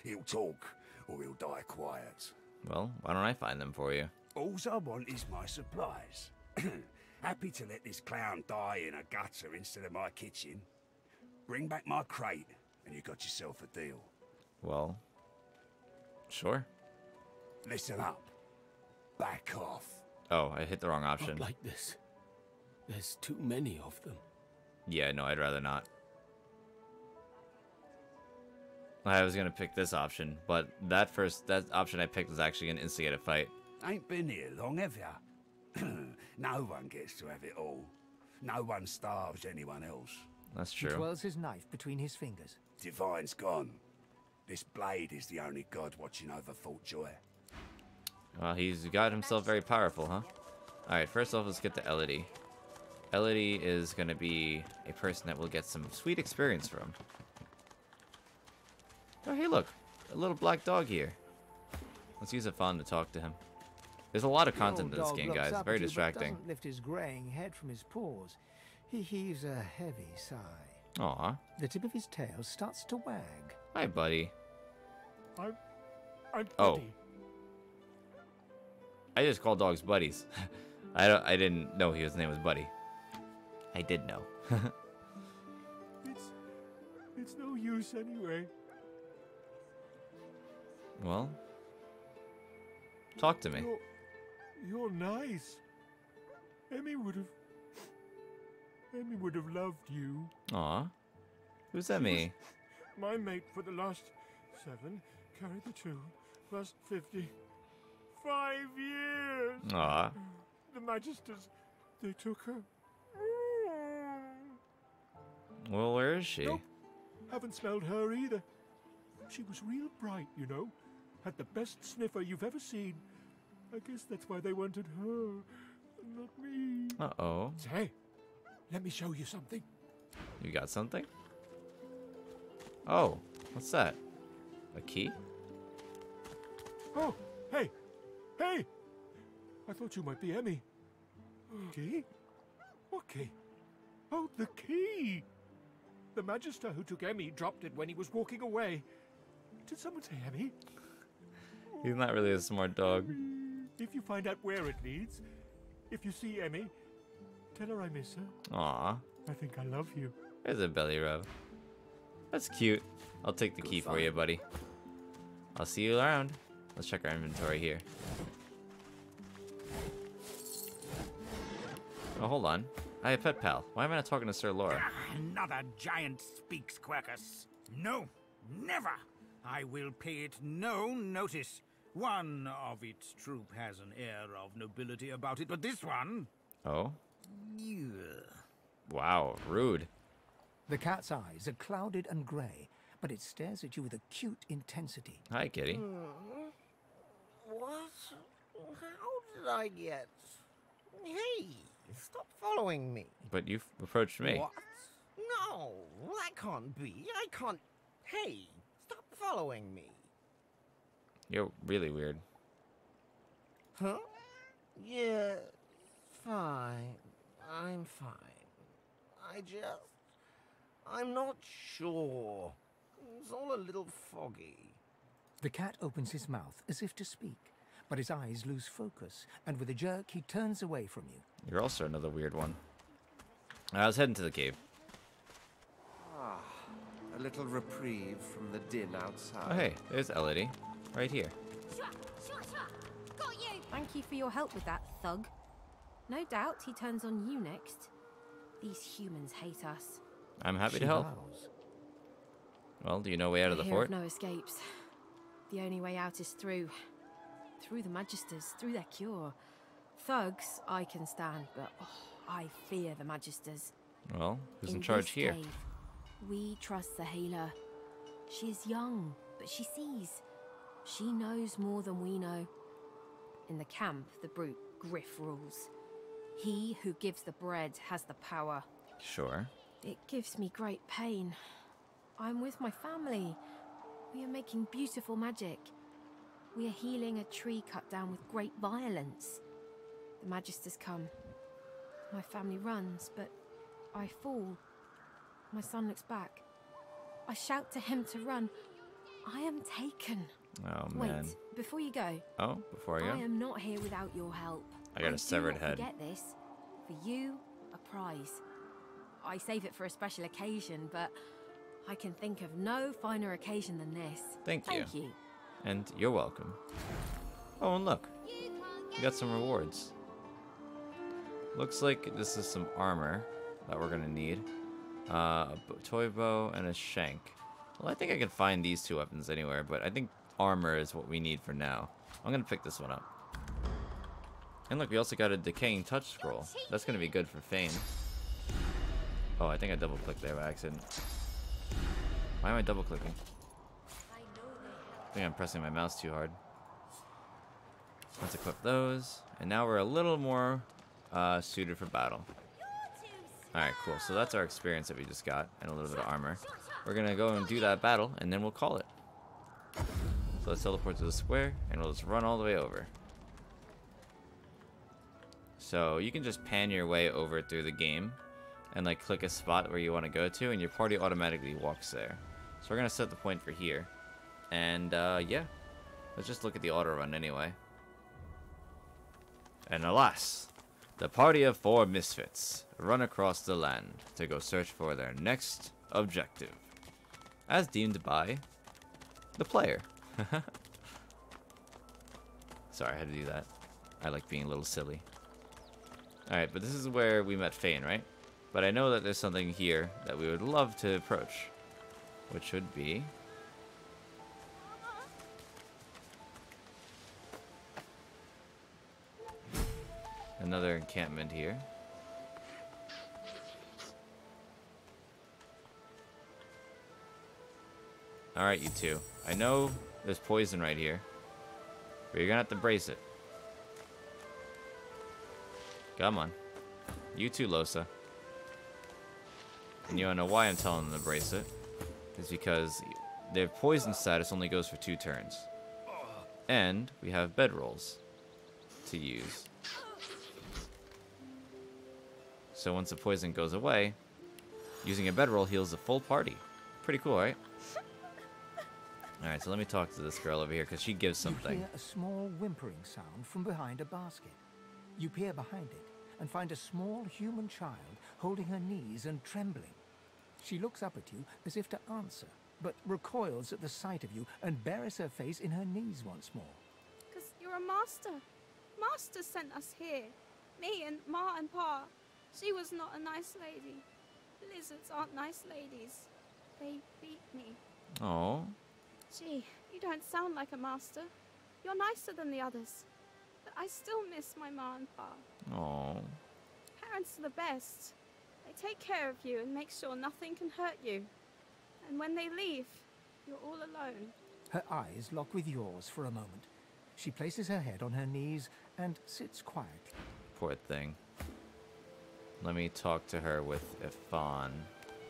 He'll talk, or he'll die quiet. Well, why don't I find them for you? Alls I want is my supplies. Happy to let this clown die in a gutter instead of my kitchen. Bring back my crate, and you got yourself a deal. Well, sure. Listen up. Back off. Oh, I hit the wrong option. Not like this. There's too many of them. Yeah, no, I'd rather not. I was gonna pick this option, but that option I picked was actually gonna instigate a fight. Ain't been here long, have ya? No one gets to have it all. No one starves anyone else. That's He true. twirls his knife between his fingers. Divine's gone. This blade is the only god watching over Fort Joy. Well, he's got himself very powerful, huh? Alright, first off, let's get to Elodie. Elodie is going to be a person that we'll get some sweet experience from. Oh, hey, look. A little black dog here. Let's use a phone to talk to him. There's a lot of content in this game, guys. It's very distracting. Doesn't lift his graying head from his paws. He heaves a heavy sigh. Aw. The tip of his tail starts to wag. Hi, buddy. I'm Oh. Buddy. I just call dogs buddies. I didn't know his name was Buddy. I did know. It's no use anyway. Well, talk to me. You're nice. Emmy would have loved you. Aw. Who's Emmy? My mate for the last 7, carried the 2, plus 50. 5 years. Aw. The Magisters, they took her. Well, where is she? Nope. Haven't smelled her either. She was real bright, you know. Had the best sniffer you've ever seen. I guess that's why they wanted her, not me. Uh-oh. Hey, let me show you something. You got something? Oh, what's that? A key? Oh, hey! Hey! I thought you might be Emmy. Key? What key? Oh, the key! The Magister who took Emmy dropped it when he was walking away. Did someone say Emmy? He's not really a smart dog. If you find out where it leads, if you see Emmy, tell her I miss her. Aw. I think I love you. There's a belly rub. That's cute. I'll take the key for you, buddy. I'll see you around. Let's check our inventory here. Oh, hold on. I have a pet pal. Why am I not talking to Sir Laura? Another giant speaks, Quercus. No, never. I will pay it no notice. One of its troop has an air of nobility about it, but this one... Oh? Ugh. Wow, rude. The cat's eyes are clouded and grey, but it stares at you with acute intensity. Hi, kitty. What? How did I get... Hey, stop following me. But you've approached me. What? No, that can't be. I can't... Hey, stop following me. You're really weird. Huh? Yeah, fine. I'm fine. I'm not sure. It's all a little foggy. The cat opens his mouth as if to speak, but his eyes lose focus, and with a jerk he turns away from you. You're also another weird one. I was heading to the cave. Ah, a little reprieve from the din outside. Oh, hey, there's Elodie. Right here. Got you! Thank you for your help with that, thug. No doubt he turns on you next. These humans hate us. I'm happy to help. Well, do you know a way out of the I hear fort? of no escapes. The only way out is through the Magisters, through their cure. Thugs I can stand, but I fear the Magisters. Well, who's in charge this here? Cave, we trust the healer. She is young, but she sees. She knows more than we know. In the camp, the brute Griff rules. He who gives the bread has the power. Sure. It gives me great pain. I'm with my family. We are making beautiful magic. We are healing a tree cut down with great violence. The Magisters come. My family runs, but I fall. My son looks back. I shout to him to run. I am taken. Oh, man. Wait, before you go. Oh, before I go? I am not here without your help. I got a severed head. Forget this. For you, a prize. I save it for a special occasion, but I can think of no finer occasion than this. Thank you. Thank you. And you're welcome. Oh, and look. We got some rewards. Looks like this is some armor that we're gonna need. A toy bow and a shank. Well, I think I can find these two weapons anywhere, but I think armor is what we need for now. I'm gonna pick this one up. And look, we also got a decaying touch scroll. That's gonna be good for Fane. Oh, I think I double clicked there by accident. Why am I double clicking? I think I'm pressing my mouse too hard. Let's equip those. And now we're a little more suited for battle. Alright, cool. So that's our experience that we just got, and a little bit of armor. We're gonna go and do that battle, and then we'll call it. So let's teleport to the square, and we'll just run all the way over. So you can just pan your way over through the game, and like click a spot where you want to go to, and your party automatically walks there. So we're gonna set the point for here. And yeah, let's just look at the auto run anyway. And alas, the party of 4 misfits run across the land to go search for their next objective, as deemed by the player. Sorry, I had to do that. I like being a little silly. Alright, but this is where we met Fane, right? But I know that there's something here that we would love to approach, which would be another encampment here. Alright, you two. I know there's poison right here, but you're gonna have to brace it. Come on. You too, Losa. And you wanna know why I'm telling them to brace it? Is because their poison status only goes for 2 turns. And we have bedrolls to use. So once the poison goes away, using a bedroll heals the full party. Pretty cool, right? Alright, so let me talk to this girl over here, because she gives something. You hear a small whimpering sound from behind a basket. You peer behind it and find a small human child holding her knees and trembling. She looks up at you as if to answer, but recoils at the sight of you and buries her face in her knees once more. Because you're a master. Master sent us here. Me and Ma and Pa. She was not a nice lady. Lizards aren't nice ladies. They beat me. Oh. Gee, you don't sound like a master. You're nicer than the others. But I still miss my Ma and Pa. Oh. Parents are the best. They take care of you and make sure nothing can hurt you. And when they leave, you're all alone. Her eyes lock with yours for a moment. She places her head on her knees and sits quietly. Poor thing. Let me talk to her with Ifan.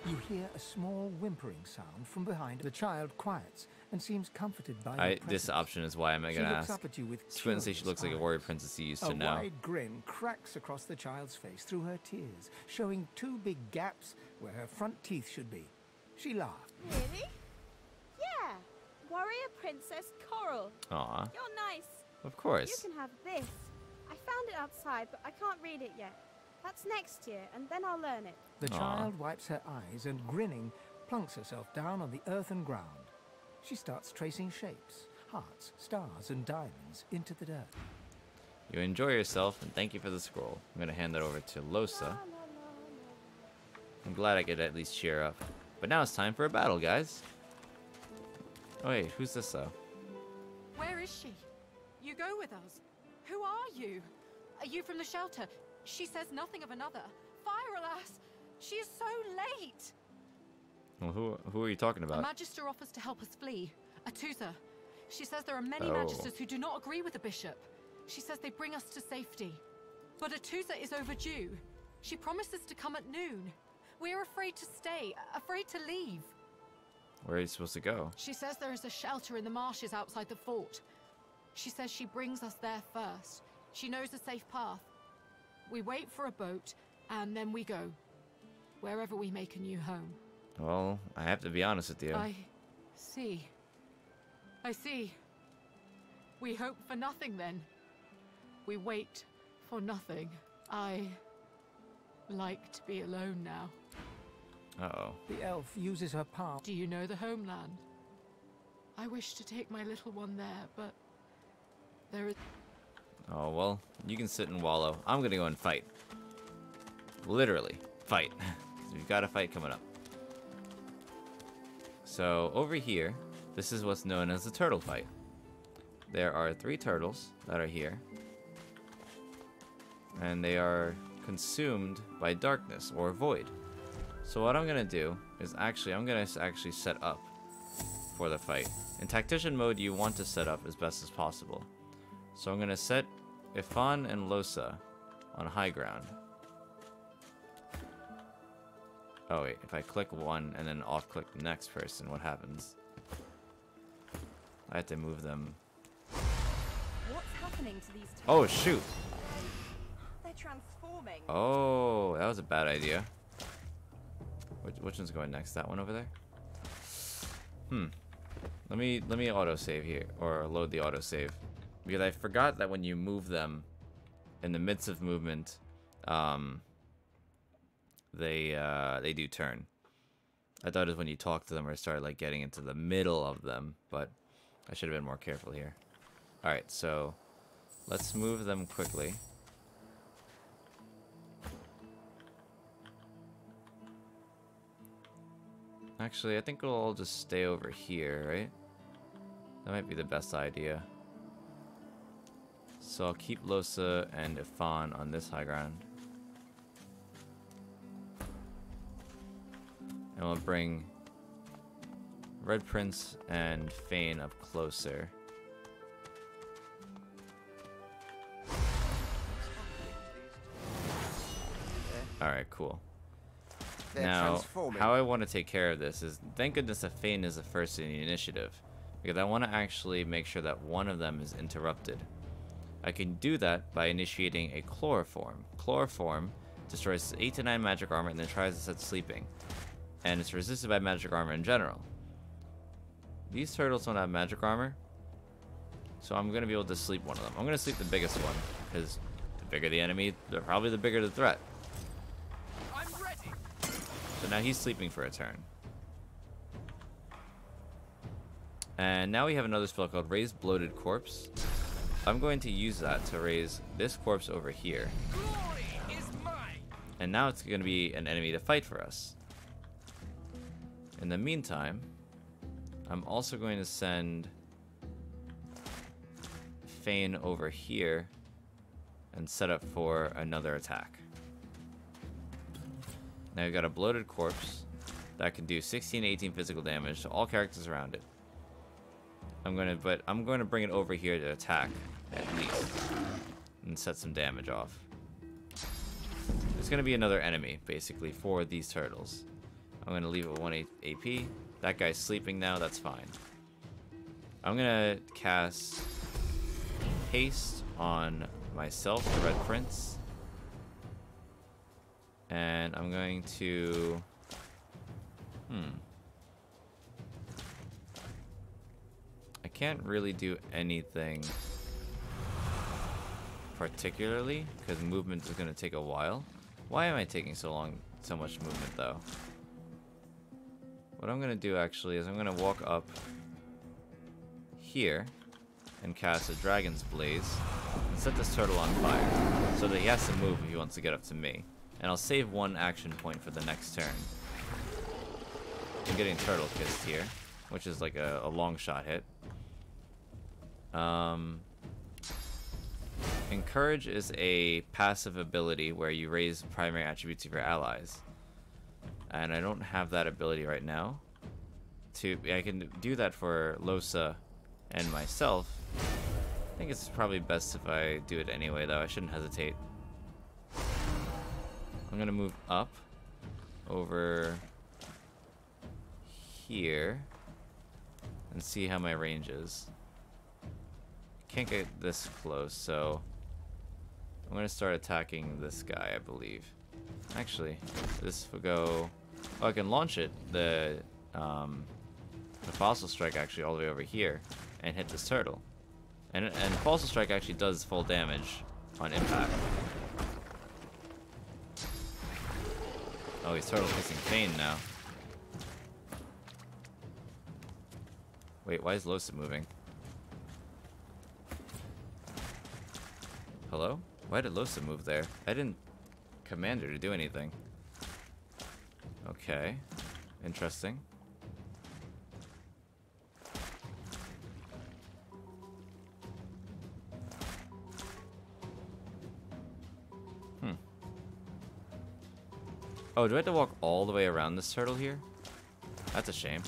You hear a small whimpering sound from behind. The child quiets and seems comforted by your presence. This option is why I'm going to ask. Up at you with she wouldn't say she looks like a warrior princess you used to know. A wide grin cracks across the child's face through her tears, showing 2 big gaps where her front teeth should be. She laughed. Really? Yeah. Warrior Princess Coral. Aw. You're nice. Of course. You can have this. I found it outside, but I can't read it yet. That's next year, and then I'll learn it. The child wipes her eyes and, grinning, plunks herself down on the earthen ground. She starts tracing shapes, hearts, stars, and diamonds into the dirt. You enjoy yourself, and thank you for the scroll. I'm going to hand that over to Losa. I'm glad I could at least cheer up. But now it's time for a battle, guys. Oh, wait, who's this, though? Where is she? You go with us. Who are you? Are you from the shelter? She says nothing of another. Fire, alas! She is so late! Well, who are you talking about? A Magister offers to help us flee. Atusa. She says there are many Magisters who do not agree with the Bishop. She says they bring us to safety. But Atusa is overdue. She promises to come at noon. We are afraid to stay, afraid to leave. Where are you supposed to go? She says there is a shelter in the marshes outside the fort. She says she brings us there first. She knows a safe path. We wait for a boat, and then we go. Wherever we make a new home. Well, I have to be honest with you. I see. I see. We hope for nothing, then. We wait for nothing. I like to be alone now. Uh-oh. The elf uses her palm. Do you know the homeland? I wish to take my little one there, but there is... Oh, well, you can sit and wallow. I'm gonna go and fight. Literally. Fight. We've got a fight coming up. So, over here, this is what's known as the turtle fight. There are 3 turtles that are here. And they are consumed by darkness or void. So what I'm going to do is I'm going to actually set up for the fight. In tactician mode, you want to set up as best as possible. So I'm going to set Ifan and Losa on high ground. Oh wait, if I click one and then off-click the next person, what happens? I have to move them. What's happening to these Oh shoot! They're transforming. Oh, that was a bad idea. Which one's going next? That one over there? Let me autosave here, or load the autosave. Because I forgot that when you move them in the midst of movement, they do turn. I thought it was when you talk to them or started like getting into the middle of them, but I should have been more careful here. Alright, so let's move them quickly. Actually, I think we'll all just stay over here, right? That might be the best idea. So I'll keep Losa and Ifan on this high ground. And we'll bring Red Prince and Fane up closer. Alright, cool. Now, how I want to take care of this is, thank goodness that Fane is the first in the initiative, because I want to actually make sure that one of them is interrupted. I can do that by initiating a chloroform. Chloroform destroys 8 to 9 magic armor and then tries to set sleeping, and it's resisted by magic armor in general. These turtles don't have magic armor, so I'm going to be able to sleep one of them. I'm going to sleep the biggest one, because the bigger the enemy, probably the bigger the threat. So now he's sleeping for a turn. And now we have another spell called Raise Bloated Corpse. I'm going to use that to raise this corpse over here. And now it's going to be an enemy to fight for us. In the meantime, I'm also going to send Fane over here and set up for another attack. Now we've got a bloated corpse that can do 16 to 18 physical damage to all characters around it. I'm going to bring it over here to attack at least and set some damage off. There's going to be another enemy basically for these turtles. I'm going to leave it with 1 AP. That guy's sleeping now, that's fine. I'm going to cast Haste on myself, the Red Prince. And I'm going to... I can't really do anything particularly, because movement is going to take a while. Why am I taking so much movement, though? What I'm going to do, actually, is I'm going to walk up here and cast a Dragon's Blaze and set this turtle on fire, so that he has to move if he wants to get up to me. And I'll save 1 action point for the next turn. I'm getting Turtle Kissed here, which is like a long shot hit. Encourage is a passive ability where you raise primary attributes of your allies. And I don't have that ability right now. I can do that for Losa and myself. I think it's probably best if I do it anyway, though. I shouldn't hesitate. I'm going to move up over here and see how my range is. Can't get this close, so I'm going to start attacking this guy, I believe. Actually, this will go... Oh, I can launch it, the Fossil Strike actually all the way over here and hit this turtle. And Fossil Strike actually does full damage on impact. Oh, he's turtle kissing Fane now. Wait, why is Losa moving? Hello? Why did Losa move there? I didn't... commander to do anything. Okay. Interesting. Oh, do I have to walk all the way around this turtle here? That's a shame.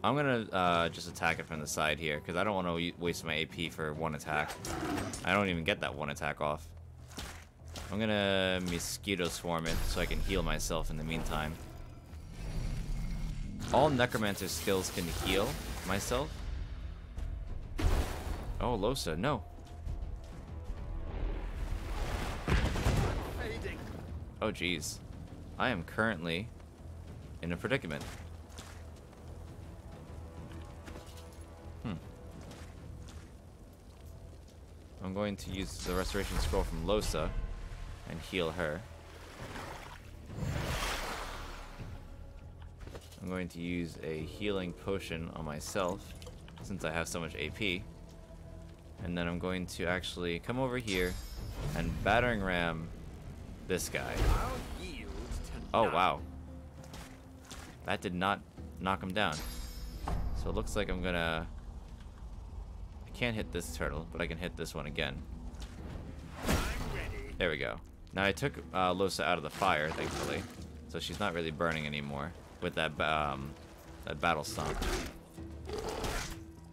I'm gonna just attack it from the side here, because I don't want to waste my AP for one attack. I don't even get that one attack off. I'm gonna mosquito swarm it so I can heal myself in the meantime. All necromancer skills can heal myself. Oh, Losa, no. Oh, jeez. I am currently in a predicament. I'm going to use the restoration scroll from Losa and heal her. I'm going to use a healing potion on myself since I have so much AP. And then I'm going to actually come over here and battering ram this guy. Oh, wow. That did not knock him down. So it looks like I'm gonna... I can't hit this turtle, but I can hit this one again. There we go. Now I took Losa out of the fire, thankfully. So she's not really burning anymore with that, that battle stomp.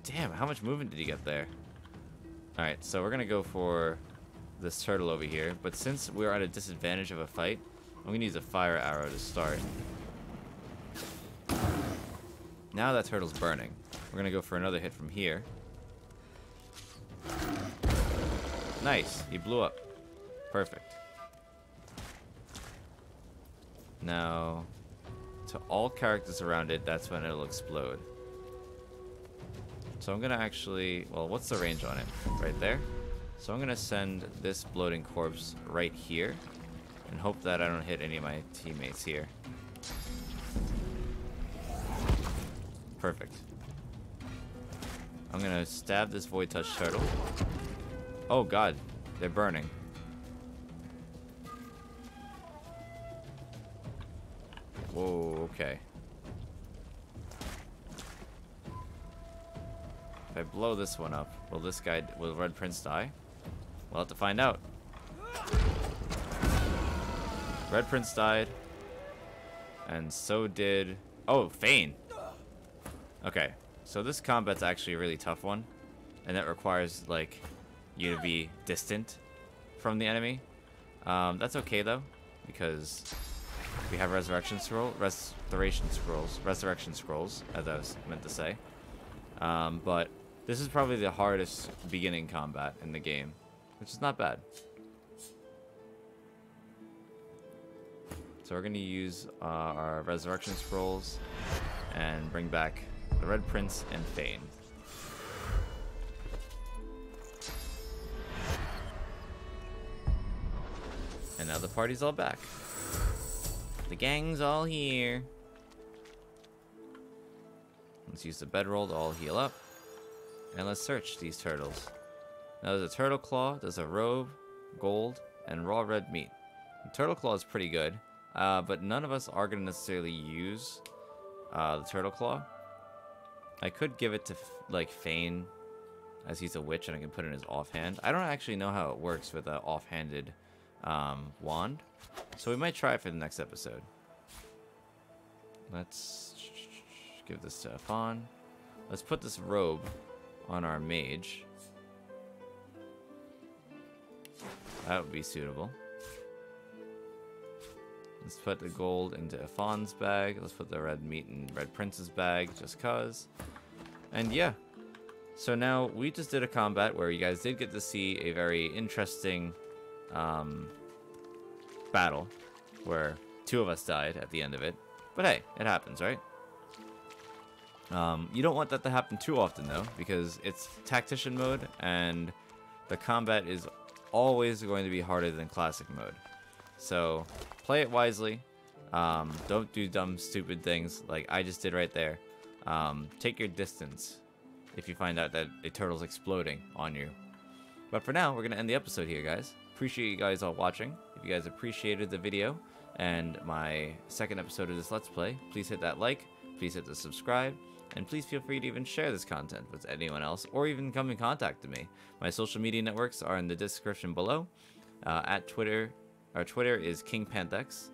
Damn, how much movement did he get there? Alright, so we're gonna go for this turtle over here. But since we're at a disadvantage of a fight, I'm gonna use a fire arrow to start. Now that turtle's burning. We're gonna go for another hit from here. Nice, he blew up. Perfect. Now, to all characters around it, that's when it'll explode. So I'm gonna actually, well, what's the range on it? Right there. So I'm gonna send this bloating corpse right here and hope that I don't hit any of my teammates here. Perfect. I'm gonna stab this Void Touch turtle. Oh god, they're burning. Whoa, okay. If I blow this one up, will this guy, will Red Prince die? We'll have to find out. Red Prince died. And so did... Oh, Fane. Okay, so this combat's actually a really tough one. And that requires, like, you to be distant from the enemy. That's okay, though. Because we have resurrection scrolls, as I was meant to say. But this is probably the hardest beginning combat in the game, which is not bad. So we're going to use our resurrection scrolls and bring back the Red Prince and Fane. And now the party's all back. The gang's all here. Let's use the bedroll to all heal up. And let's search these turtles. Now there's a turtle claw, there's a robe, gold, and raw red meat. The turtle claw is pretty good, but none of us are going to necessarily use the turtle claw. I could give it to like Fane, as he's a witch and I can put it in his offhand. I don't actually know how it works with an offhanded wand, so we might try it for the next episode. Let's give this to Afan. Let's put this robe on our mage. That would be suitable. Let's put the gold into Afan's bag. Let's put the red meat in Red Prince's bag, just cause. And yeah. So now, we just did a combat where you guys did get to see a very interesting battle, where 2 of us died at the end of it. But hey, it happens, right? You don't want that to happen too often, though, because it's tactician mode, and the combat is always going to be harder than classic mode. So, play it wisely. Don't do dumb, stupid things like I just did right there. Take your distance if you find out that a turtle's exploding on you. But for now, we're going to end the episode here, guys. Appreciate you guys all watching. If you guys appreciated the video and my second episode of this Let's Play. Please hit that like, please hit the subscribe, and please feel free to even share this content with anyone else, or even come in contact with me. My social media networks are in the description below. At Twitter, our Twitter is KingPanthex.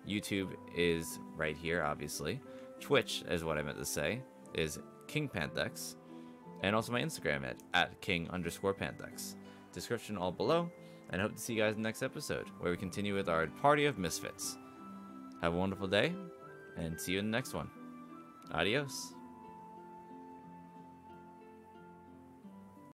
YouTube is right here, obviously. Twitch is what I meant to say, is KingPanthex. And also my Instagram at @King_Panthex. Description all below. And I hope to see you guys in the next episode, where we continue with our party of misfits. Have a wonderful day, and see you in the next one. Adios.